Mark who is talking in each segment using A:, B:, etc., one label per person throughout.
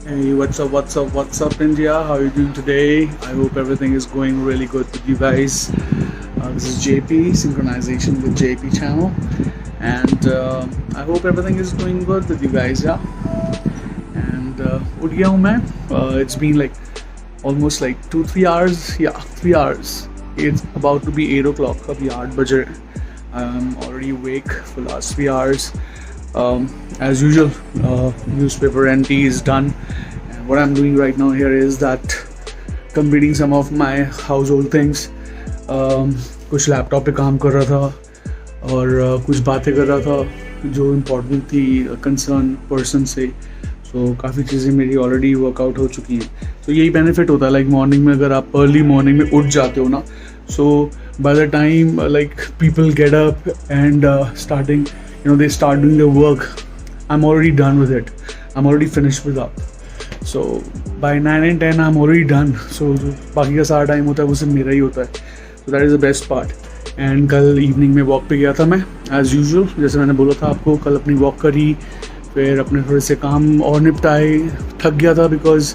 A: Hey, what's up, India? How are you doing today? I hope everything is going really good with you guys. This is JP, Synchronization with JP channel, and I hope everything is going good with you guys, yeah. And उठ गया हूँ मैं. It's been like almost like 2-3 hours, yeah, 3 hours. It's about to be 8 o'clock. अभी 8 बज रहे हैं. I'm already awake for the last 3 hours. As usual, newspaper NT is done, and what I'm doing right now here is that completing some of my household things. कुछ laptop पे काम कर रहा था और कुछ बातें कर रहा था जो इम्पोर्टेंट थी कंसर्न पर्सन से. सो काफ़ी चीज़ें मेरी ऑलरेडी वर्कआउट हो चुकी हैं. तो यही बेनिफिट होता है लाइक मॉर्निंग में अगर आप अर्ली मॉर्निंग में उठ जाते हो ना, so by the time like people get up and starting they start doing their work, I'm already done with it. I'm already finished with that. So by 9 and 10 I'm already done. So जो बाकी का सारा time होता है वो सिर्फ मेरा ही होता है. So that is the best part. And कल इवनिंग में वॉक पे गया था मैं एज़ यूजुअल, जैसे मैंने बोला था आपको. कल अपनी वॉक करी, फिर अपने थोड़े से काम और निपटाए. थक गया था बिकॉज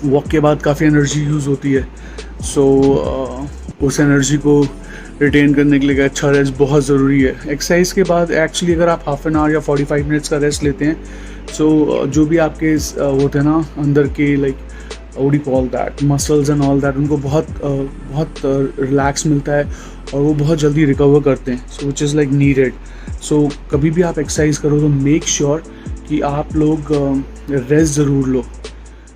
A: वॉक के बाद काफ़ी एनर्जी यूज़ होती है. सो उस एनर्जी को रिटेन करने के लिए अच्छा रेस्ट बहुत ज़रूरी है. एक्सरसाइज के बाद एक्चुअली अगर आप हाफ एन आवर या 45 मिनट्स का रेस्ट लेते हैं, सो जो भी आपके होते हैं ना अंदर के like what do you call that muscles and all that, उनको बहुत रिलैक्स मिलता है और वो बहुत जल्दी रिकवर करते हैं. सो विच इज़ लाइक नीडेड. सो कभी भी आप एक्सरसाइज करो तो मेक श्योर कि आप लोग रेस्ट ज़रूर लो.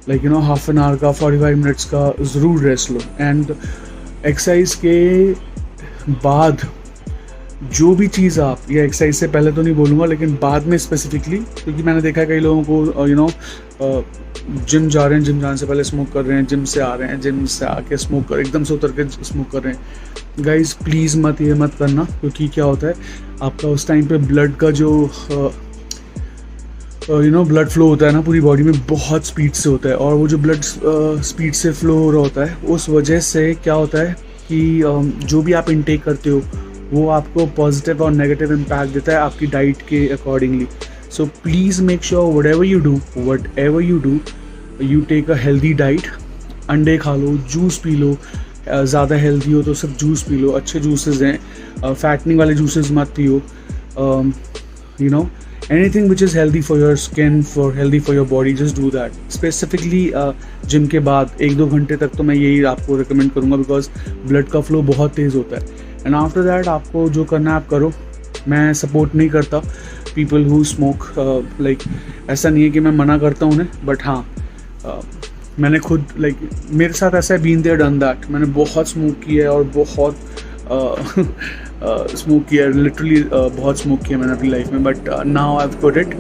A: लाइक हाफ एन आवर का 45 मिनट्स का ज़रूर रेस्ट लो. एंड एक्सरसाइज के बाद जो भी चीज़ आप, या एक्सरसाइज से पहले तो नहीं बोलूँगा लेकिन बाद में स्पेसिफिकली, क्योंकि मैंने देखा है कई लोगों को जिम जा रहे हैं, जिम जाने से पहले स्मोक कर रहे हैं, जिम से आ रहे हैं, जिम से आके स्मोक कर एकदम से उतर के स्मोक कर रहे हैं. गाइज प्लीज़ ये मत करना, क्योंकि क्या होता है आपका उस टाइम पे ब्लड का जो ब्लड फ्लो होता है ना पूरी बॉडी में बहुत स्पीड से होता है. और वो जो ब्लड स्पीड से फ्लो हो रहा होता है उस वजह से क्या होता है कि जो भी आप इनटेक करते हो वो आपको पॉजिटिव और नेगेटिव इम्पैक्ट देता है आपकी डाइट के accordingly. So please make sure whatever you do you take a healthy diet. अंडे खा लो, जूस पी लो, ज़्यादा हेल्दी हो तो सिर्फ जूस पी लो, अच्छे जूसेस हैं, फैटनिंग वाले जूसेस मत पियो. Anything which is healthy for your skin, healthy for your body, just do that. Specifically gym के बाद 1-2 घंटे तक तो मैं यही आपको रिकमेंड करूँगा बिकॉज ब्लड का फ्लो बहुत तेज़ होता है. एंड आफ्टर दैट आपको जो करना है आप करो. मैं सपोर्ट नहीं करता पीपल हु स्मोक. लाइक ऐसा नहीं है कि मैं मना करता हूँ उन्हें, बट हाँ मैंने खुद लाइक मेरे साथ ऐसा है, बीन देयर डन दैट. मैंने बहुत स्मोक किया है और बहुत स्मोक किया है, लिटरली बहुत स्मोक किया मैंने अपनी लाइफ में. But now I have quit it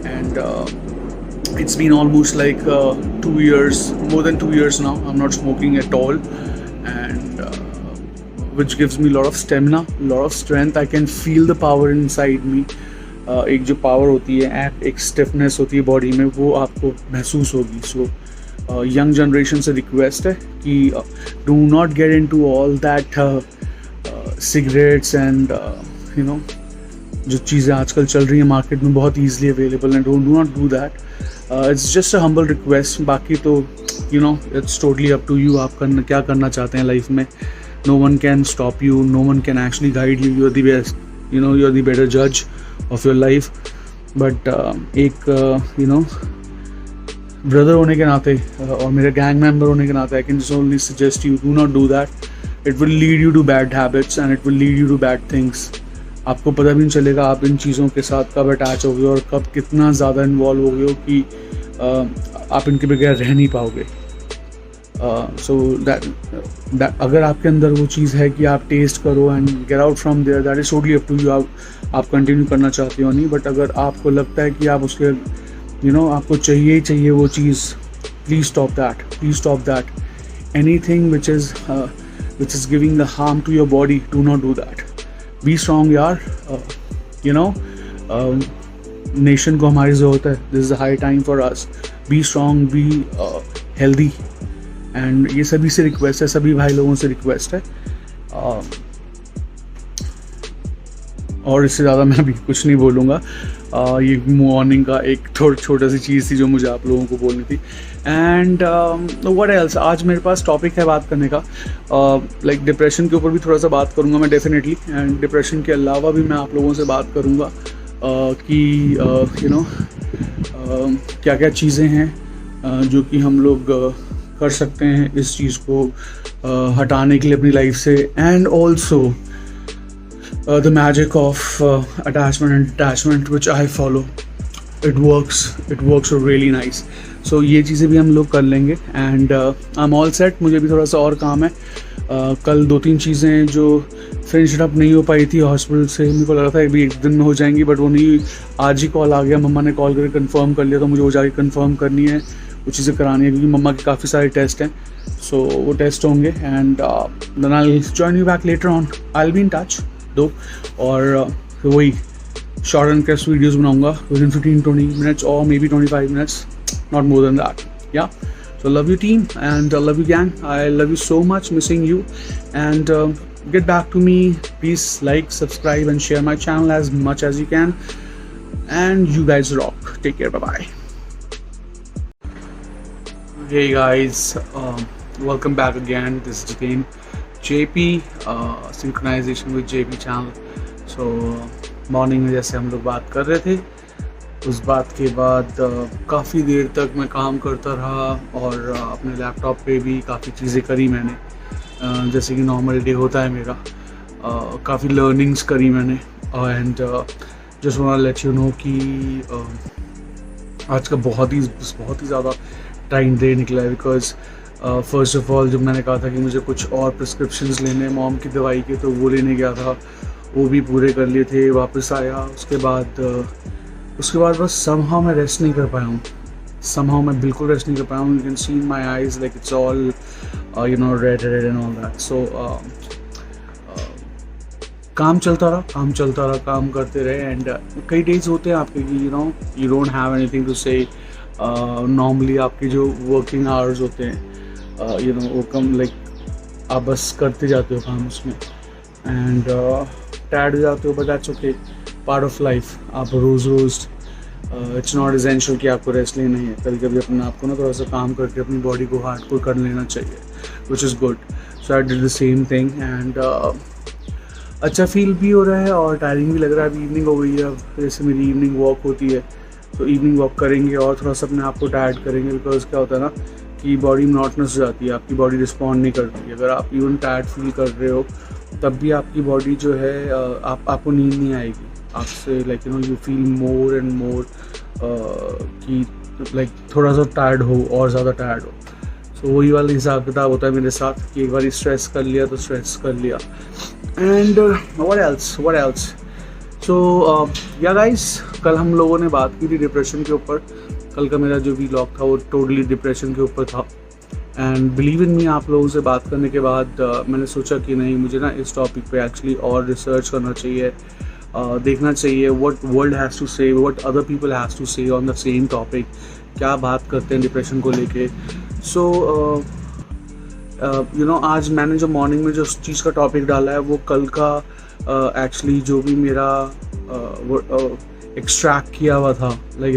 A: and it's been almost like 2 years, more than 2 years now. I'm not smoking at all, and which gives me a lot of stamina, a lot of strength. I can feel the power inside me. एक जो power होती है, एक stiffness होती है body में, वो आपको महसूस होगी. सो यंग जनरेशन से रिक्वेस्ट है कि do not get into all that cigarettes and जो चीज़ें आजकल चल रही हैं मार्केट में बहुत ईजिली अवेलेबल हैं. Do not do that. It's just a humble request. बाकी तो it's totally up to you. आप क्या करना चाहते हैं लाइफ में. No one can stop you, no one can actually guide you. You are the best, you are the better जज of your life. But एक ब्रदर होने के नाते और मेरे गैंग मेंबर होने के नाते I can just only suggest you, do not do that. It will lead you to bad habits and it will lead you to bad things. आपको पता भी नहीं चलेगा आप इन चीज़ों के साथ कब अटैच हो गए और कब कितना ज़्यादा इन्वॉल्व हो गए हो कि आप इनके बगैर रह नहीं पाओगे. सो दैट अगर आपके अंदर वो चीज़ है कि आप टेस्ट करो and get out from there, that is totally up to you. आप कंटिन्यू करना चाहते हो नहीं, बट अगर आपको लगता है कि आप उसके आपको चाहिए ही चाहिए वो चीज़, please stop that. Anything which is giving the harm to your body, do not do that. Be strong यार. नेशन को हमारी ज़रूरत है. This is a high time for us. Be strong, be healthy. And ये सभी से request है, सभी भाई लोगों से रिक्वेस्ट है. और इससे ज़्यादा मैं अभी कुछ नहीं बोलूँगा. ये मॉर्निंग का एक छोटा सी चीज़ थी जो मुझे आप लोगों को बोलनी थी। एंड व्हाट एल्स, आज मेरे पास टॉपिक है बात करने का, लाइक डिप्रेशन के ऊपर भी थोड़ा सा बात करूँगा मैं डेफिनेटली, एंड डिप्रेशन के अलावा भी मैं आप लोगों से बात करूँगा कि यू नो क्या क्या चीज़ें हैं जो कि हम लोग कर सकते हैं इस चीज़ को हटाने के लिए अपनी लाइफ से। And also the magic of attachment and detachment which I follow, it works really nice. So ये चीज़ें भी हम लोग कर लेंगे and I am all set. मुझे भी थोड़ा सा और काम है। कल 2-3 चीज़ें जो फिनिश अप नहीं हो पाई थी हॉस्पिटल से, मेरे को लगा था अभी एक दिन में हो जाएंगी, बट वो नहीं। आज ही कॉल आ गया, मम्मा ने कॉल करके कंफर्म कर लिया, तो मुझे वो जाके कंफर्म करनी है, वो चीज़ें करानी है, क्योंकि मम्मा के काफ़ी सारे टेस्ट हैं। सो वो टेस्ट होंगे and then I will join you back later on. I will be in touch though, और वही शॉर्ट एंड क्रिस्प वीडियोस बनाऊंगा विद इन 15-20 मिनट्स और maybe 25 minutes, not more than that. या so love you team and love you gang, I love you so much, missing you, and get back to me, please like, subscribe and share my channel as much as you can, and you guys rock. Take care, bye bye. Hey guys, welcome back again. This is again JP, synchronization with JP channel. So morning में जैसे हम लोग बात कर रहे थे, उस बात के बाद काफ़ी देर तक मैं काम करता रहा और अपने लैपटॉप पे भी काफ़ी चीज़ें करी मैंने, जैसे कि नॉर्मल डे होता है मेरा। काफ़ी लर्निंग्स करी मैंने and just want to let you know कि आज का बहुत ही ज़्यादा टाइम डे निकला है, बिकॉज फर्स्ट ऑफ ऑल जब मैंने कहा था कि मुझे कुछ और प्रिस्क्रिप्शंस लेने मॉम की दवाई के, तो वो लेने गया था, वो भी पूरे कर लिए थे, वापस आया। उसके बाद बस समहाउ मैं रेस्ट नहीं कर पाया हूँ, समहाउ मैं बिल्कुल रेस्ट नहीं कर पाया हूँ। You can see in my eyes like it's all red and all that. So काम चलता रहा, काम करते रहे। एंड कई डेज होते हैं आपके कि you don't have anything to say. Normally आपके जो वर्किंग आवर्स होते हैं वो कम, लाइक आप बस करते जाते हो काम उसमें एंड टायर्ड हो जाते हो, but that's okay, part of life. आप रोज़ इट्स नॉट एसेंशियल कि आपको रेस्ट लेना ही है। कभी कभी अपने आप को थोड़ा सा काम करके अपनी बॉडी को हार्डकोर कर लेना चाहिए, which is good. So I did the same thing and अच्छा फील भी हो रहा है और टायरिंग भी लग रहा है। अभी इवनिंग हो गई है, अब जैसे मेरी इवनिंग वॉक होती है, तो इवनिंग वॉक करेंगे और थोड़ा सा अपने आप को टायर्ड करेंगे, बिकॉज क्या होता है ना कि बॉडी मोनोटोनस हो जाती है, आपकी बॉडी रिस्पॉन्ड नहीं करती। अगर आप इवन टायर्ड फील कर रहे हो तब भी आपकी बॉडी जो है आपको नींद नहीं आएगी आपसे, like you feel more and more कि लाइक थोड़ा सा टायर्ड हो और ज़्यादा टायर्ड हो। सो वही वाला हिसाब किताब होता है मेरे साथ कि एक बार स्ट्रेस कर लिया तो स्ट्रेस कर लिया। And what else. सो या गाइस, कल हम लोगों ने बात की थी डिप्रेशन के ऊपर। कल का मेरा जो व्लॉग था वो टोटली डिप्रेशन के ऊपर था। एंड बिलीव इन मी, आप लोगों से बात करने के बाद मैंने सोचा कि नहीं, मुझे ना इस टॉपिक पे एक्चुअली और रिसर्च करना चाहिए, देखना चाहिए what world has to say, what other people has to say on the same topic, क्या बात करते हैं डिप्रेशन को लेके। सो आज मैंने जो मॉर्निंग में जो चीज़ का टॉपिक डाला है वो कल का एक्चुअली जो भी मेरा एक्सट्रैक्ट किया हुआ था, लाइक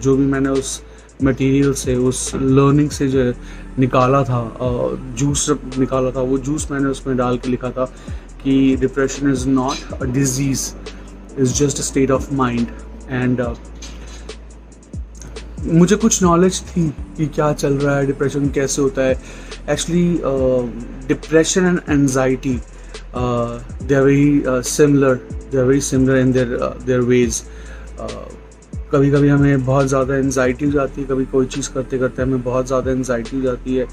A: जो भी मैंने उस मटेरियल से, उस लर्निंग से जो निकाला था, जूस निकाला था, वो जूस मैंने उसमें डाल के लिखा था कि depression is not a disease, is just a state of mind. And मुझे कुछ नॉलेज थी कि क्या चल रहा है, डिप्रेशन कैसे होता है। Actually depression and anxiety they are very similar in their ways. कभी कभी हमें बहुत ज़्यादा एंजाइटी हो जाती है, कभी कोई चीज़ करते करते हमें बहुत ज़्यादा एंजाइटी हो जाती है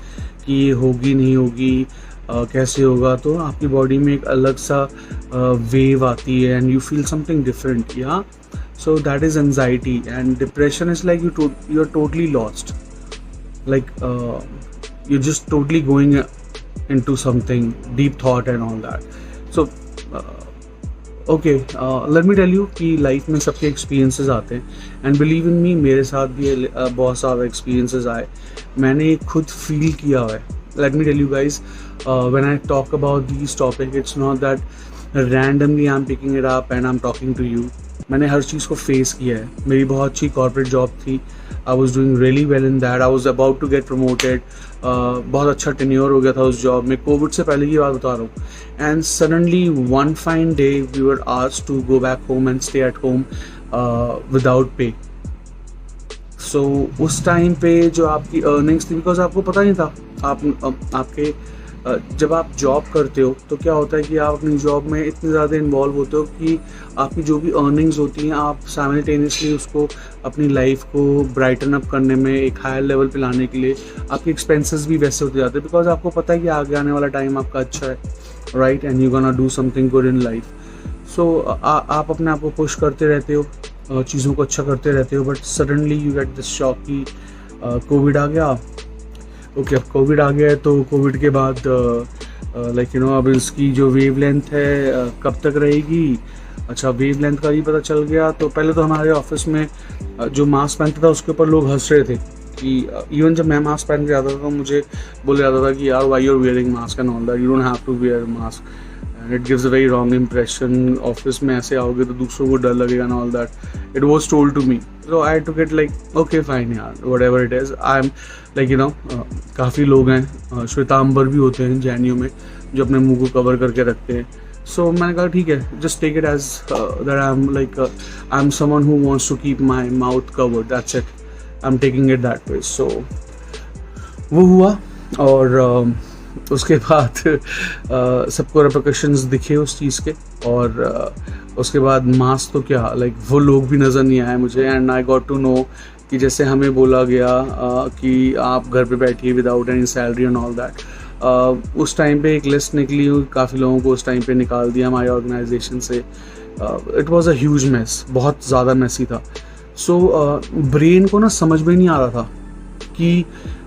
A: कि ये होगी नहीं होगी, कैसे होगा। तो आपकी बॉडी में एक अलग सा वेव आती है and you feel something different. या so that is anxiety. And depression is like you are totally lost, like you just totally going into something deep thought and all that. So okay, let me tell you कि life में सबके experiences आते हैं and believe in मी, मेरे साथ भी बहुत सारे एक्सपीरियंसेस आए, मैंने खुद फील किया हुआ है। Let me tell you guys, when I talk about these topics, it's not that randomly I'm picking it up and I'm talking to you. मैंने हर चीज़ को फेस किया है। मेरी बहुत अच्छी कॉर्पोरेट जॉब थी, I was doing really well in that, I was about to get promoted, बहुत अच्छा टेन्योर हो गया था उस जॉब में, कोविड से पहले की बात बता रहा हूँ। And suddenly one fine day we were asked to go back home and stay at home without pay. So उस टाइम पे जो आपकी अर्निंग्स थी, बिकॉज आपको पता नहीं था, आपके जब आप जॉब करते हो तो क्या होता है कि आप अपनी जॉब में इतने ज़्यादा इन्वॉल्व होते हो कि आपकी जो भी अर्निंग्स होती हैं आप साइमल्टेनियसली उसको अपनी लाइफ को ब्राइटन अप करने में, एक हायर लेवल पे लाने के लिए आपके एक्सपेंसेस भी वैसे होते जाते हैं, बिकॉज आपको पता है कि आगे आने वाला टाइम आपका अच्छा है, right, and you gonna do something good in life. So आप अपने आप को पुश करते रहते हो, चीज़ों को अच्छा करते रहते हो, but suddenly you get this shock कि कोविड आ गया। ओके, अब कोविड आ गया है तो कोविड के बाद लाइक यू नो अब इसकी जो वेव लेंथ है कब तक रहेगी। अच्छा, वेव लेंथ का ही पता चल गया। तो पहले तो हमारे ऑफिस में जो मास्क पहनता था उसके ऊपर लोग हंस रहे थे कि इवन जब मैं मास्क पहन के आता था तो मुझे बोला जाता था कि यार why you are wearing mask and all that, you don't have to wear mask and it gives a very wrong impression, office में ऐसे आओगे तो दूसरों को डर लगेगा and all that. It was told to me, so I took it like okay fine यार, whatever it is. I am like you know काफ़ी लोग हैं, श्वेतांबर भी होते हैं जैनियों में जो अपने मुंह को कवर करके रखते हैं। सो मैंने कहा ठीक है, just take it as that I am like I am someone who wants to keep my mouth covered, that's it, I am taking it that way. So वो हुआ और उसके बाद सबको रिपरकशंस दिखे उस चीज़ के, और उसके बाद मास्क तो क्या लाइक वो लोग भी नज़र नहीं आए मुझे। And I got to know कि जैसे हमें बोला गया कि आप घर पे बैठिए without any salary and all that. उस टाइम पे एक लिस्ट निकली, काफ़ी लोगों को उस टाइम पे निकाल दिया हमारी ऑर्गेनाइजेशन से। It was a huge mess, बहुत ज़्यादा मेसी था। सो ब्रेन को ना समझ में नहीं आ रहा था कि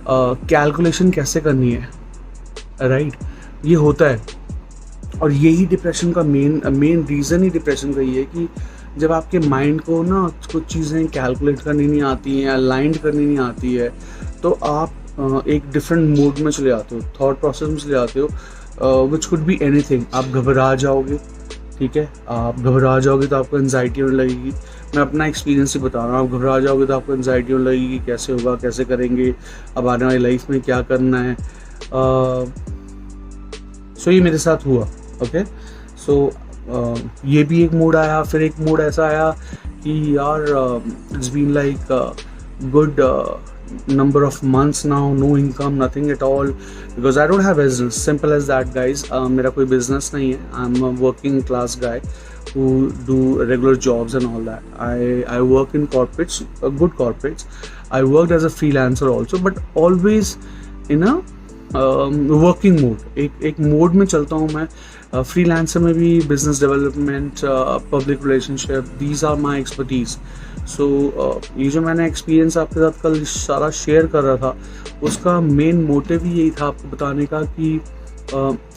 A: कैलकुलेशन कैसे करनी है, राइट, ये होता है। और यही डिप्रेशन का मेन रीज़न ही डिप्रेशन का ये है कि जब आपके माइंड को ना कुछ चीज़ें कैलकुलेट करनी नहीं आती हैं, अलाइंड करनी नहीं आती है, तो आप एक डिफरेंट मूड में चले जाते हो, थॉट प्रोसेस में चले जाते हो, विच कुड बी एनीथिंग। आप घबरा जाओगे, ठीक है, आप घबरा जाओगे तो आपको एनजाइटी होने लगेगी। मैं अपना एक्सपीरियंस ही बता रहा हूँ, आप घबरा जाओगे तो आपको एनजाइटी होने लगेगी, कैसे होगा, कैसे करेंगे, अब आने वाली लाइफ में क्या करना है। सो ये मेरे साथ हुआ। ओके, सो ये भी एक मूड आया। फिर एक मूड ऐसा आया कि यार it's been like good number of months now, no income, nothing at all, because I don't have business, simple as that guys। मेरा कोई business नहीं है, I'm a working class guy who do regular jobs and all that। I work in corporates, good corporates। I worked as a freelancer also, but always in a working mode, एक mode में चलता हूँ मैं। Freelancer में भी business development, public relationship, these are my expertise. So ये जो मैंने एक्सपीरियंस आपके साथ कल सारा शेयर कर रहा था, उसका मेन मोटिव ही यही था आपको बताने का कि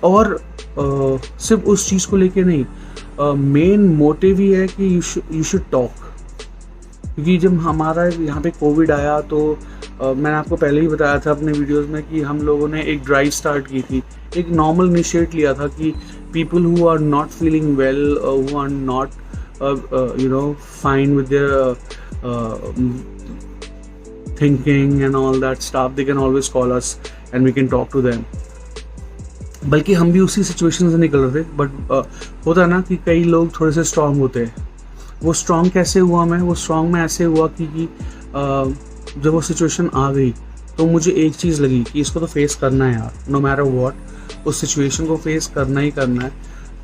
A: और सिर्फ उस चीज़ को लेके नहीं, मेन मोटिव ही है कि यू शुड टॉक। क्योंकि जब हमारा यहाँ पे कोविड आया तो मैंने आपको पहले ही बताया था अपने वीडियोस में कि हम लोगों ने एक ड्राइव स्टार्ट की थी, एक नॉर्मल इनिशिएट लिया था कि people who are not feeling well, who are not you know fine with their thinking and all that stuff, they can always call us and we can talk to them. बल्कि हम भी उसी situation से निकल रहे थे, but होता है ना कि कई लोग थोड़े से स्ट्रांग होते हैं। वो स्ट्रांग कैसे हुआ मैं? वो स्ट्रांग में ऐसे हुआ कि जब वो सिचुएशन आ गई तो मुझे एक चीज़ लगी कि इसको तो फेस करना है यार, नो मैटर व्हाट, उस सिचुएशन को फेस करना ही करना है।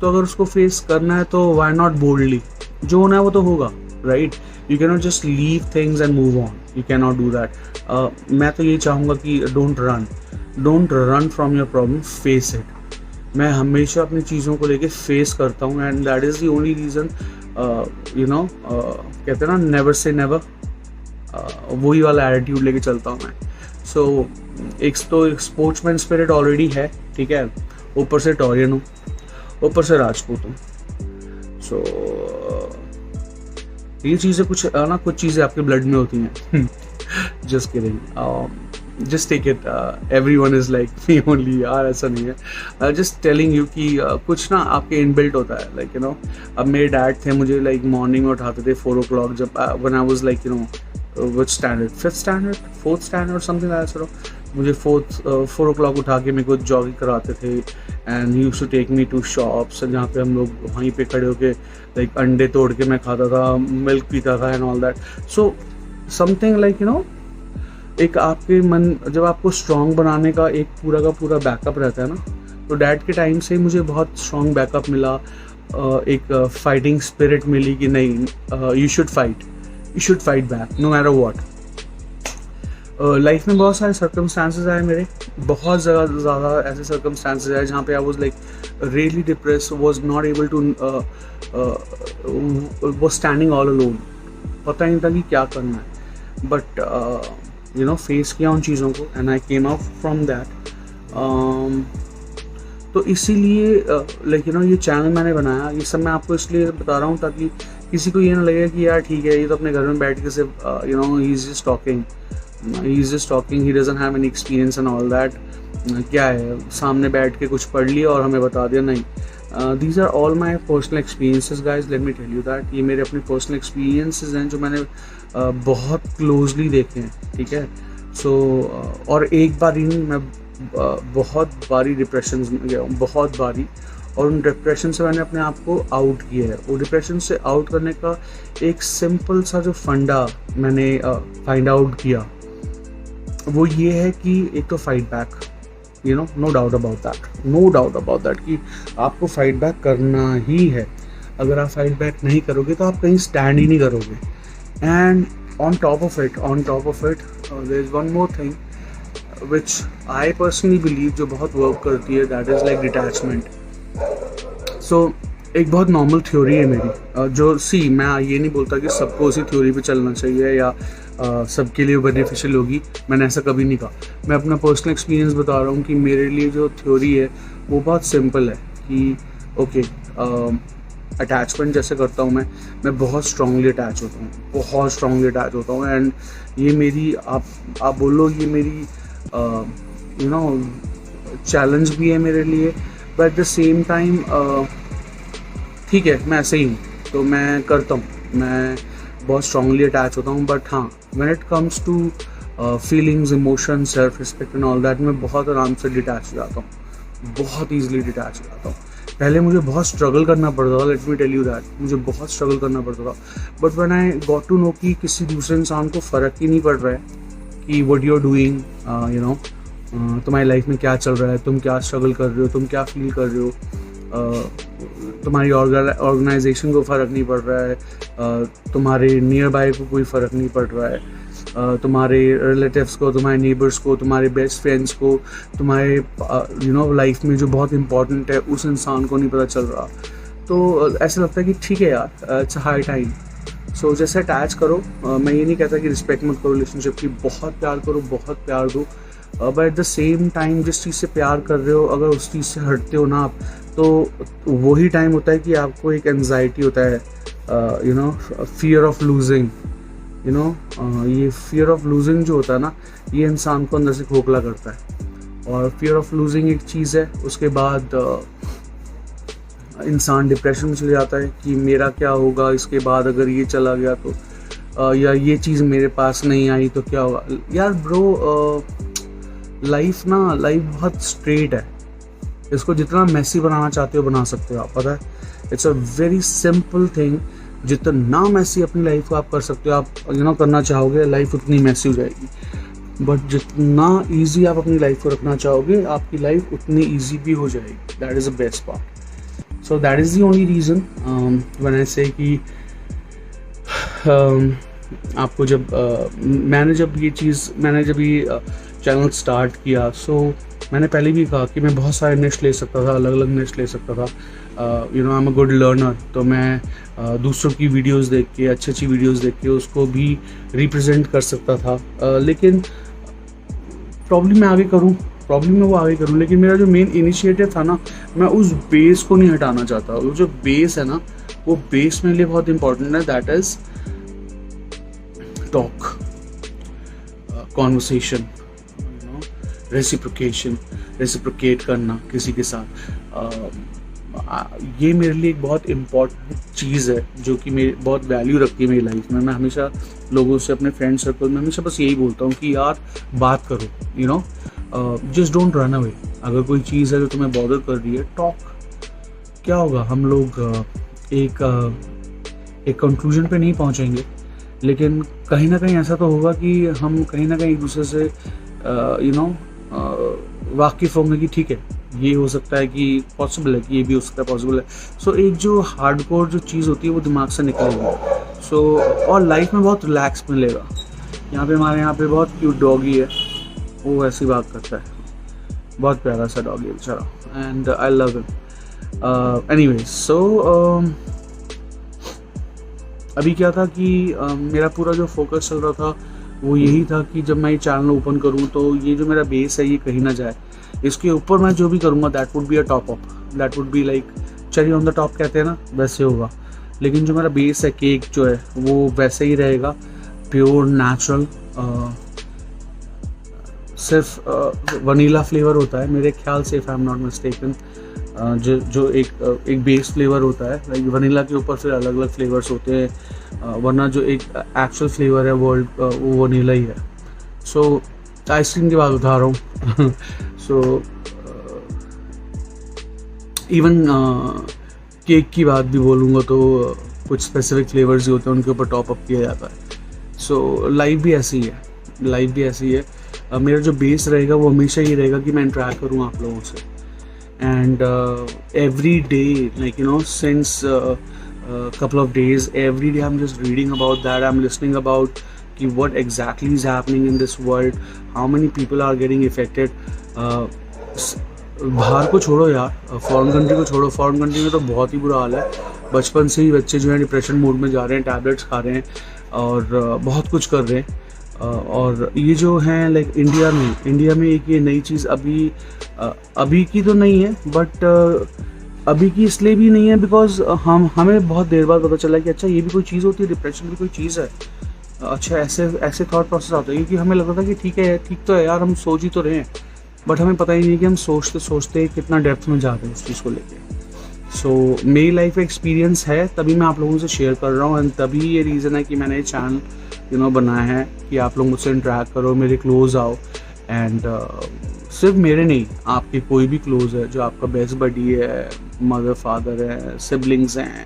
A: तो अगर उसको फेस करना है तो वाई नॉट बोल्डली, जो होना है वो तो होगा, right. You can not just leave things and move on, you can not do that. मैं तो यही चाहूँगा कि don't run from your problem, face it. मैं हमेशा अपनी चीज़ों को लेके फेस करता हूँ and that is the only reason, you know कहते हैं ना नेवर से नेवर, वही वाला एटीट्यूड लेके चलता हूँ मैं। सो एक तो स्पोर्ट्समैन स्पिरिट ऑलरेडी है, ठीक है, ऊपर से टॉरियन हूँ, ऊपर से राजपूत हूँ। सो ये चीज़ें कुछ चीज़ें आपके ब्लड में होती हैं। Just kidding. Just take it, everyone is like me only यार, ऐसा नहीं है। जस्ट टेलिंग यू कि कुछ ना आपके इनबिल्ट होता है, लाइक यू नो। अब मेरे डैड थे, मुझे लाइक मॉर्निंग में उठाते थे 4 o'clock, जब when I was like you know which standard, 5th standard 4th standard something like that. मुझे 4 o'clock उठा के मेरे को जॉगिंग कराते थे, and he used to take me to shops, जहाँ पे हम लोग वहीं पे खड़े होके लाइक अंडे तोड़ के मैं खाता था, मिल्क पीता था and all that. So something like you no, एक आपके मन, जब आपको स्ट्रॉन्ग बनाने का एक पूरा का पूरा बैकअप रहता है ना, तो डैड के टाइम से मुझे बहुत स्ट्रॉन्ग बैकअप मिला, एक फाइटिंग स्पिरिट मिली कि नहीं, you should fight back no matter what. Life में बहुत सारे सर्कमस्टांसेस आए मेरे, बहुत ज़्यादा ऐसे सर्कमस्टांसेस आए जहाँ पे I was like really depress, was not able to, was standing all alone, पता ही नहीं था कि क्या करना है, बट यू नो फेस किया उन चीज़ों को and I came out from that. तो इसीलिए लाइक यू नो ये चैनल मैंने बनाया, ये सब मैं आपको इसलिए बता रहा हूँ ताकि किसी को ये ना लगे कि यार ठीक है ये तो अपने घर में बैठ के सिर्फ you know he is just talking, he doesn't have any experience and all that. क्या है, सामने बैठ के कुछ पढ़ लिया और हमें बता दिया, नहीं। These are all my personal experiences guys, let me tell you that. ये मेरे अपने पर्सनल एक्सपीरियंसेस हैं जो मैंने बहुत क्लोजली देखे हैं, ठीक है। सो और एक बार ही नहीं, मैं बहुत बारी डिप्रेशन में गया हूँ, बहुत बारी, और उन डिप्रेशन से मैंने अपने आप को आउट किया है। वो डिप्रेशन से आउट करने का एक सिंपल सा जो फंडा मैंने फाइंड आउट किया, वो ये है कि एक तो fight back, you know, no doubt about that कि आपको फाइट बैक करना ही है। अगर आप फाइट बैक नहीं करोगे तो आप कहीं स्टैंड ही नहीं करोगे। And on top of it there is one more thing which I personally believe, जो बहुत वर्क करती है, that is like detachment. So एक बहुत नॉर्मल थ्योरी है मेरी, जो मैं ये नहीं बोलता कि सबको उसी थ्योरी पे चलना चाहिए या सबके लिए बेनिफिशियल होगी, मैंने ऐसा कभी नहीं कहा। मैं अपना पर्सनल एक्सपीरियंस बता रहा हूँ कि मेरे लिए जो थ्योरी है वो बहुत सिंपल है कि ओके, अटैचमेंट जैसे करता हूँ मैं बहुत स्ट्रांगली अटैच होता हूँ, एंड ये मेरी आप बोलो ये मेरी यू नो चैलेंज भी है मेरे लिए, but at the same time ठीक है, मैं ऐसे ही हूँ तो मैं करता हूँ, मैं बहुत स्ट्रांगली अटैच होता हूँ। बट हाँ, when it comes to feelings, emotion, self respect and all that, मैं बहुत आराम से डिटैच हो जाता हूँ, बहुत ईजिली डिटैच हो जाता हूँ। पहले मुझे बहुत स्ट्रगल करना पड़ता था, let me tell you that, मुझे बहुत स्ट्रगल करना पड़ता था। But when I got to know कि किसी दूसरे इंसान को फ़र्क ही नहीं पड़ रहा है कि what you are doing, you know, तुम्हारी लाइफ में क्या चल रहा है, तुम क्या स्ट्रगल कर रहे हो, तुम क्या फील कर रहे हो, तुम्हारी ऑर्गेनाइजेशन को फ़र्क नहीं पड़ रहा है, तुम्हारे नियर बाय को कोई फ़र्क नहीं पड़ रहा है, तुम्हारे रिलेटिव्स को, तुम्हारे नेबर्स को, तुम्हारे बेस्ट फ्रेंड्स को, तुम्हारे यू नो लाइफ में जो बहुत इंपॉर्टेंट है उस इंसान को नहीं पता चल रहा, तो ऐसा लगता है कि ठीक है यार, इट्स हाई टाइम। सो जैसे अटैच करो, मैं ये नहीं कहता कि रिस्पेक्ट मत करो रिलेशनशिप की, बहुत प्यार करो, बहुत प्यार दो, but at the same time जिस चीज़ से प्यार कर रहे हो, अगर उस चीज़ से हटते हो ना आप, तो वही टाइम होता है कि आपको एक एंजाइटी होता है, you know, fear of losing, you know, ये फियर ऑफ लूजिंग जो होता है ना, ये इंसान को अंदर से खोखला करता है। और फियर ऑफ लूजिंग एक चीज़ है, उसके बाद इंसान डिप्रेशन में चले जाता है कि मेरा क्या होगा इसके बाद, अगर ये चला गया तो, या ये चीज़ मेरे पास नहीं आई तो क्या होगा। यार ब्रो, लाइफ बहुत स्ट्रेट है, इसको जितना मैसी बनाना चाहते हो बना सकते हो आप, पता है, it's a very simple thing. जितना मैसी अपनी लाइफ को आप कर सकते हो, आप यू नो करना चाहोगे, लाइफ उतनी मैसी हो जाएगी। बट जितना इजी आप अपनी लाइफ को रखना चाहोगे, आपकी लाइफ उतनी इजी भी हो जाएगी। That is the best part. So that is the only reason when I से कि आपको मैंने जब ये चैनल स्टार्ट किया, सो मैंने पहले भी कहा कि मैं बहुत सारे निश ले सकता था, अलग अलग निश ले सकता था। You know, I am a good learner, तो मैं दूसरों की वीडियोस देख के, अच्छी वीडियोस देख के उसको भी रिप्रेजेंट कर सकता था। लेकिन प्रॉब्लम में वो आगे करूँ, लेकिन मेरा जो मेन इनिशिएटिव था ना, मैं उस बेस को नहीं हटाना चाहता। वो जो बेस है ना, वो बेस मेरे लिए बहुत इंपॉर्टेंट है, that is talk, conversation, reciprocate करना किसी के साथ, ये मेरे लिए एक बहुत इम्पॉर्टेंट चीज़ है जो कि मेरी बहुत वैल्यू रखती है मेरी लाइफ में। मैं हमेशा लोगों से, अपने फ्रेंड सर्कल में हमेशा बस यही बोलता हूँ कि यार बात करो, you know, just don't run away. अगर कोई चीज़ है जो तुम्हें बॉदर कर रही है, टॉक। क्या होगा, हम लोग एक कंक्लूजन पे नहीं पहुँचेंगे, लेकिन कहीं ना कहीं ऐसा तो होगा कि हम कहीं ना कहीं एक दूसरे से वाकिफ़ होंगे कि ठीक है, ये हो सकता है कि पॉसिबल है, कि ये भी हो सकता है पॉसिबल है। सो एक जो हार्डकोर जो चीज़ होती है वो दिमाग से निकलेगी। सो और लाइफ में बहुत रिलैक्स मिलेगा। हमारे यहाँ पे बहुत क्यूट डॉगी है, वो ऐसी बात करता है, बहुत प्यारा सा डॉगी है बेचारा, and I love him. Anyways, so अभी क्या था कि मेरा पूरा जो फोकस चल रहा था वो यही था कि जब मैं ये चैनल ओपन करूँ तो ये जो मेरा बेस है ये कहीं ना जाए। इसके ऊपर मैं जो भी करूँगा that would be a top up, that would be like cherry on the top कहते हैं ना, वैसे होगा। लेकिन जो मेरा बेस है, केक जो है, वो वैसे ही रहेगा, प्योर नेचुरल। सिर्फ वनीला फ्लेवर होता है मेरे ख्याल से, if I am not mistaken. जो एक बेस फ्लेवर होता है, लाइक वनीला के ऊपर फिर अलग अलग फ्लेवर्स होते हैं, वरना जो एक एक्चुअल फ्लेवर है वर्ल्ड वो वनीला ही है। सो आइसक्रीम की बात उठा रहा हूँ। सो इवन केक की बात भी बोलूँगा तो कुछ स्पेसिफिक फ्लेवर्स ही होते हैं, उनके ऊपर टॉप अप किया जाता है। सो लाइफ भी ऐसी है, मेरा जो बेस रहेगा वो हमेशा ये रहेगा कि मैं इंटरेक्ट करूँ आप लोगों से। And every day, like, you know, since couple of days, every day I'm just reading about that, I'm listening about what exactly is happening in this world, how many people are getting affected. बाहर को छोड़ो यार, foreign country को छोड़ो, foreign country में तो बहुत ही बुरा हाल है। बचपन से ही बच्चे जो है डिप्रेशन मोड में जा रहे हैं, टैबलेट्स खा रहे हैं और बहुत कुछ कर रहे हैं। और ये जो हैं लाइक इंडिया में एक ये नई चीज़ अभी की तो नहीं है, बट अभी की इसलिए भी नहीं है बिकॉज हमें बहुत देर बाद पता चला कि अच्छा ये भी कोई चीज़ होती है, डिप्रेशन भी कोई चीज़ है। अच्छा ऐसे थॉट प्रोसेस आता है, क्योंकि हमें लगता था कि ठीक तो है यार, हम सोच ही तो रहे हैं, बट हमें पता ही नहीं कि हम सोचते सोचते कितना डेप्थ में जा रहे हैं उस चीज़ को लेके। सो मेरी लाइफ का एक्सपीरियंस है, तभी मैं आप लोगों से शेयर कर रहा हूँ, एंड तभी ये रीज़न है कि मैंने ये चैनल बनाया है कि आप लोग मुझसे इंटरेक्ट करो, मेरे क्लोज आओ। एंड सिर्फ मेरे नहीं, आपके कोई भी क्लोज है, जो आपका बेस्ट बडी है, मदर फादर है, सिबलिंग्स हैं,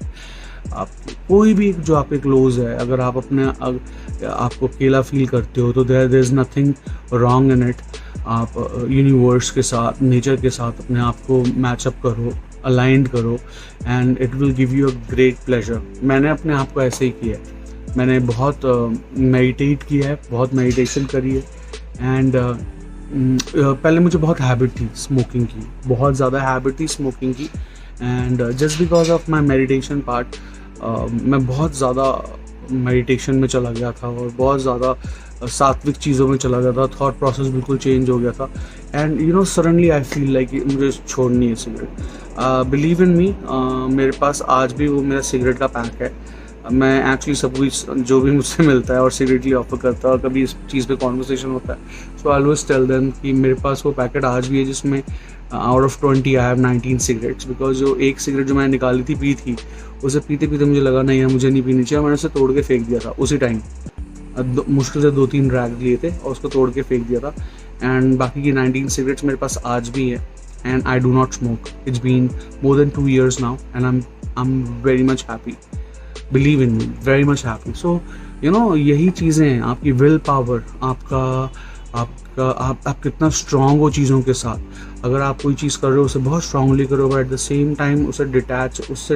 A: आपके कोई भी जो आपके क्लोज है, अगर आप आपको अकेला फील करते हो तो there is nothing wrong in it. आप यूनिवर्स के साथ, नेचर के साथ अपने आप को मैचअप करो, अलाइंड करो, and it will give you a great pleasure. मैंने अपने आप को ऐसे ही किया है, मैंने बहुत मेडिटेट किया है, बहुत मेडिटेशन करी है। एंड पहले मुझे बहुत हैबिट थी स्मोकिंग की, बहुत ज़्यादा हैबिट थी स्मोकिंग की। And just because of my meditation part, मैं बहुत ज़्यादा मेडिटेशन में चला गया था और बहुत ज़्यादा सात्विक चीज़ों में चला गया था, थॉट प्रोसेस बिल्कुल चेंज हो गया था। And suddenly I feel like मुझे छोड़नी है सिगरेट। बिलीव इन मी, मेरे पास आज भी वो मेरा सिगरेट का पैक है। मैं एक्चुअली सब कुछ जो भी मुझसे मिलता है और सिगरेटली ऑफर करता है, और कभी इस चीज़ पे कॉन्वर्सेशन होता है, सो आई ऑलवेज टेल देम कि मेरे पास वो पैकेट आज भी है जिसमें out of 20 I have 19 cigarettes. Because जो एक सिगरेट जो मैंने निकाली थी, पी थी, उसे पीते पीते मुझे लगा नहीं है, मुझे नहीं पीनी चाहिए, मैंने उसे तोड़ के फेंक दिया था उसी टाइम। मुश्किल से 2-3 रैग लिए थे और उसको तोड़ के फेंक दिया था। एंड बाकी की 19 सिगरेट्स मेरे पास आज भी है, and I do not smoke. It's been more than 2 years now, and I am very much happy, believe in me, very much happy. So यही चीज़ें हैं, आपकी विल पावर, आप कितना स्ट्रांग हो चीज़ों के साथ। अगर आप कोई चीज़ कर रहे हो उसे बहुत स्ट्रांगली करो, but at the same time उससे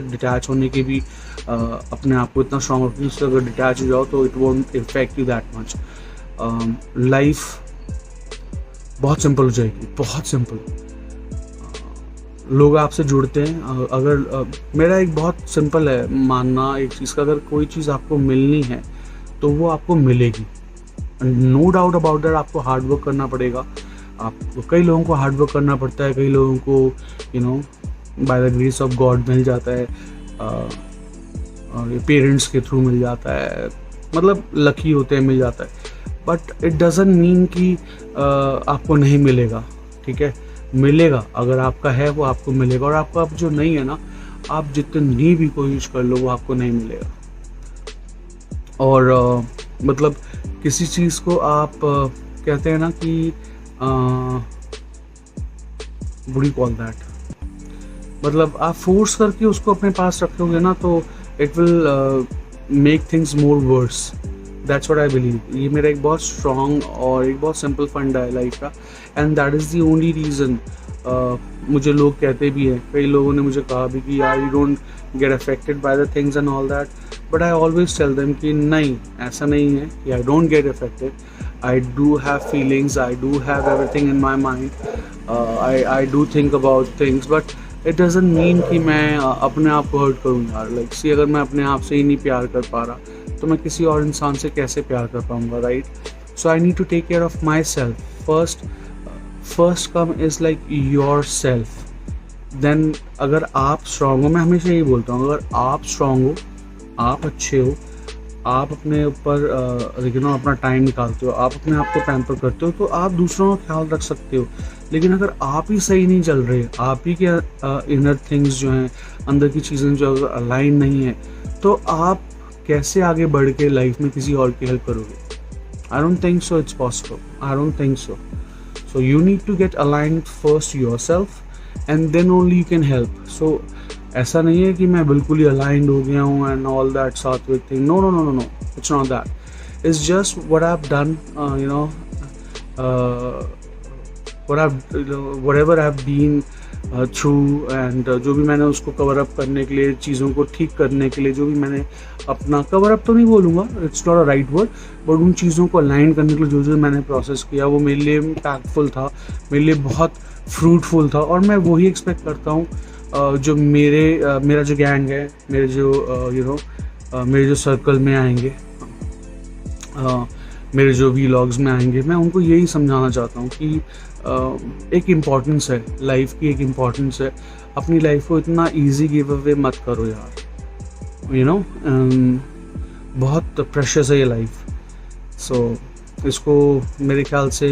A: डिटैच होने की भी अपने आप को इतना स्ट्रांग रखो, उससे अगर डिटैच हो जाओ तो it won't effect you that much. Life बहुत सिंपल हो जाएगी, बहुत सिंपल। लोग आपसे जुड़ते हैं, अगर मेरा एक बहुत सिंपल है मानना एक चीज़ का, अगर कोई चीज़ आपको मिलनी है तो वो आपको मिलेगी, नो डाउट अबाउट दैट। आपको हार्ड वर्क करना पड़ेगा, आपको कई लोगों को हार्ड वर्क करना पड़ता है, कई लोगों को by the grace of God मिल जाता है, पेरेंट्स के थ्रू मिल जाता है, मतलब लकी होते हैं मिल जाता है। बट इट डजंट मीन कि आपको नहीं मिलेगा, ठीक है, मिलेगा। अगर आपका है वो आपको मिलेगा, और आपका अब जो नहीं है ना, आप जितनी भी कोशिश कर लो वो आपको नहीं मिलेगा। और मतलब किसी चीज़ को आप कहते हैं ना कि व्हाट डू कॉल दैट, मतलब आप फोर्स करके उसको अपने पास रखोगे ना तो it will make things more verse. That's what I believe. ये मेरा एक बहुत स्ट्रॉन्ग और एक बहुत सिंपल फंडा है लाइफ का, and that is the only reason. मुझे लोग कहते भी हैं, कई लोगों ने मुझे कहा भी कि यार you don't get affected by the things and all that, but I always tell them कि नहीं, ऐसा नहीं है कि I don't get affected. I do have feelings, I do have everything in my mind, I do think about things, but it doesn't mean कि मैं अपने आप को हर्ट करूँ यार। लाइक सी, अगर मैं अपने आप से ही नहीं प्यार कर पा रहा तो मैं किसी और इंसान से कैसे प्यार कर पाऊँगा, right? So I need to take care of myself first come is like yourself. Then अगर आप स्ट्रांग हो, मैं हमेशा यही बोलता हूँ, अगर आप स्ट्रांग हो, आप अच्छे हो, आप अपने ऊपर अपना टाइम निकालते हो, आप अपने आप को पैम्पर करते हो, तो आप दूसरों का ख्याल रख सकते हो। लेकिन अगर आप ही सही नहीं चल रहे, आप ही के इनर थिंग्स जो हैं, अंदर की चीज़ें जो अलाइन नहीं है, तो आप कैसे आगे बढ़ के लाइफ में किसी और की हेल्प करोगे? I don't think so it's possible, I don't think so. So you need to get aligned first yourself and then only you can help. So ऐसा नहीं है कि मैं बिल्कुल ही अलाइंड हो गया हूँ and all that sattvic thing, no no no no no, it's not that. It's just what I have done, whatever I have been through, and जो भी मैंने उसको कवर अप करने के लिए, चीज़ों को ठीक करने के लिए, जो भी मैंने अपना कवर अप तो नहीं बोलूँगा, it's not a right word, but उन चीज़ों को अलाइन करने के लिए जो जो मैंने प्रोसेस किया वो मेरे लिए इम्पैक्टफुल था, मेरे लिए बहुत फ्रूटफुल था। और मैं वही एक्सपेक्ट करता हूँ जो मेरा जो गैंग है, मेरे जो मेरे जो सर्कल में आएंगे, मेरे जो व्लॉग्स में आएंगे, मैं उनको यही समझाना चाहता हूँ कि एक इम्पॉर्टेंस है लाइफ की, एक इम्पॉर्टेंस है। अपनी लाइफ को इतना इजी गिव अवे मत करो यार, बहुत प्रेशियस है ये लाइफ। सो इसको मेरे ख्याल से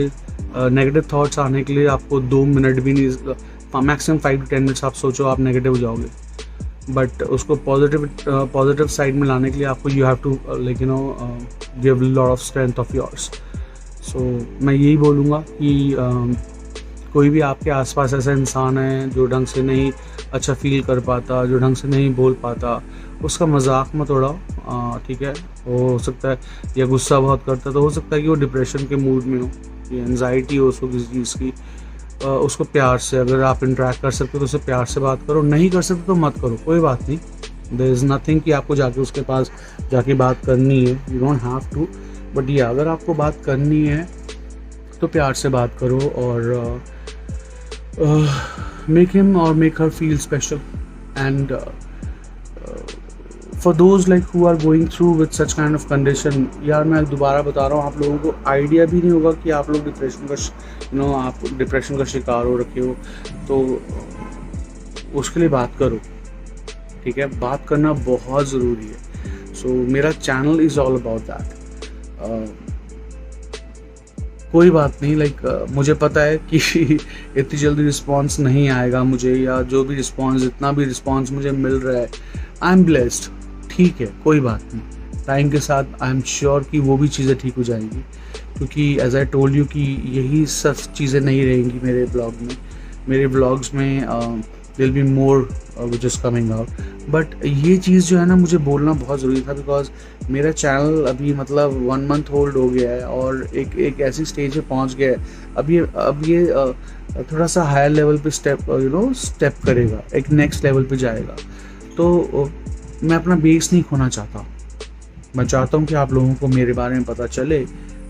A: नेगेटिव थॉट्स आने के लिए आपको 2 मिनट भी नहीं, मैक्सिमम 5 to 10 मिनट्स आप सोचो, आप नेगेटिव हो जाओगे। बट उसको पॉजिटिव साइड में लाने के लिए आपको you have to give lot of strength of yours. So मैं यही बोलूँगा कि कोई भी आपके आसपास ऐसा इंसान है जो ढंग से नहीं अच्छा फील कर पाता, जो ढंग से नहीं बोल पाता, उसका मजाक मत उड़ाओ, ठीक है? हो सकता है या गुस्सा बहुत करता, तो हो सकता है कि वो डिप्रेशन के मूड में हो, या एंजाइटी हो उसको किसी चीज़ की। उसको प्यार से, अगर आप इंटरेक्ट कर सकते हो तो उससे प्यार से बात करो, नहीं कर सकते तो मत करो, कोई बात नहीं। देयर इज़ नथिंग कि आपको जाके उसके पास जाके बात करनी है, you don't have to. But ये अगर आपको बात करनी है तो प्यार से बात करो, और मेक हिम और make her feel special. And for those like who are going through with such kind of condition, यार मैं दोबारा बता रहा हूँ, आप लोगों को आइडिया भी नहीं होगा कि आप लोग आप डिप्रेशन का शिकार हो रखे हो, तो उसके लिए बात करो, ठीक है? बात करना बहुत ज़रूरी है। सो मेरा channel is all about that. कोई बात नहीं, मुझे पता है कि इतनी जल्दी रिस्पॉन्स नहीं आएगा मुझे, या जो भी रिस्पॉन्स, जितना भी रिस्पॉन्स मुझे मिल रहा है, आई एम ब्लेस्ड, ठीक है, कोई बात नहीं। टाइम के साथ आई एम श्योर कि वो भी चीज़ें ठीक हो जाएंगी, क्योंकि एज आई टोल्ड यू कि यही सब चीज़ें नहीं रहेंगी मेरे ब्लॉग में। मेरे व्लॉग्स में will be more which is coming out. But ये चीज़ जो है ना, मुझे बोलना बहुत ज़रूरी था, बिकॉज मेरा चैनल अभी 1 मंथ होल्ड हो गया है, और एक ऐसी स्टेज पे पहुंच गया है। अब ये थोड़ा सा हायर लेवल पे स्टेप करेगा, एक नेक्स्ट लेवल पे जाएगा। तो मैं अपना बेस नहीं खोना चाहता। मैं चाहता हूँ कि आप लोगों को मेरे बारे में पता चले,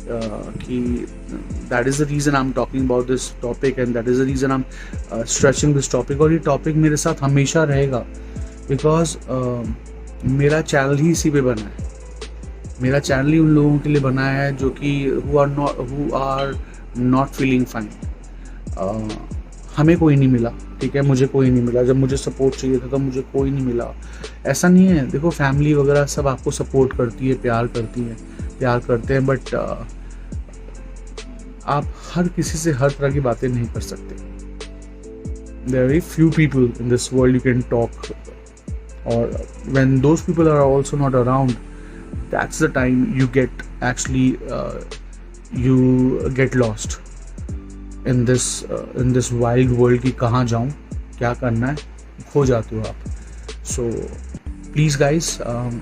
A: कि that is the reason I am talking about this topic, and that is the reason I am stretching this topic. और ये टॉपिक मेरे साथ हमेशा रहेगा, बिकॉज मेरा चैनल ही इसी पे बना है। मेरा चैनल ही उन लोगों के लिए बना है जो कि who are not feeling fine. हमें कोई नहीं मिला, ठीक है? मुझे कोई नहीं मिला। जब मुझे सपोर्ट चाहिए था तो मुझे कोई नहीं मिला। ऐसा नहीं है, देखो फैमिली वगैरह सब आपको सपोर्ट करती है, प्यार करती है, प्यार करते हैं, बट आप हर किसी से हर तरह की बातें नहीं कर सकते. There are very few people in this world you can talk, or when those people are also not around, that's the time you get actually you get lost in this wild world कि कहाँ जाऊँ, क्या करना है, खो जाते हो आप. So please guys,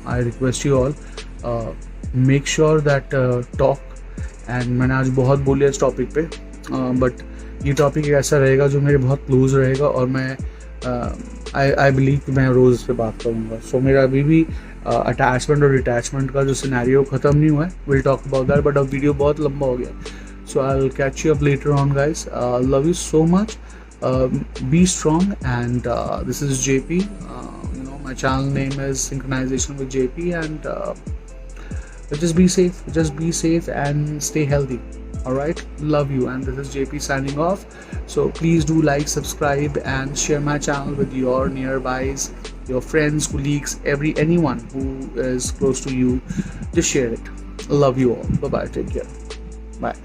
A: I request you all, make sure that talk. And मैंने आज बहुत बोलिया इस टॉपिक पे, बट ये टॉपिक ऐसा रहेगा जो मेरे बहुत क्लोज रहेगा, और मैं आई बिलीव कि मैं रोज़ इस पे बात करूँगा. सो मेरा अभी भी अटैचमेंट और डिटैचमेंट का जो सिनेरियो ख़त्म नहीं हुआ है. Will talk about that, but अब वीडियो बहुत लंबा हो गया. So I will catch you up later on guys. Love you so much. Be strong, and this is JP. My channel name is Synchronization with JP, and just be safe and stay healthy. All right, love you, and this is JP signing off. So please do like, subscribe, and share my channel with your nearbys, your friends, colleagues, anyone who is close to you. Just share it. Love you all. Bye bye. Take care. Bye.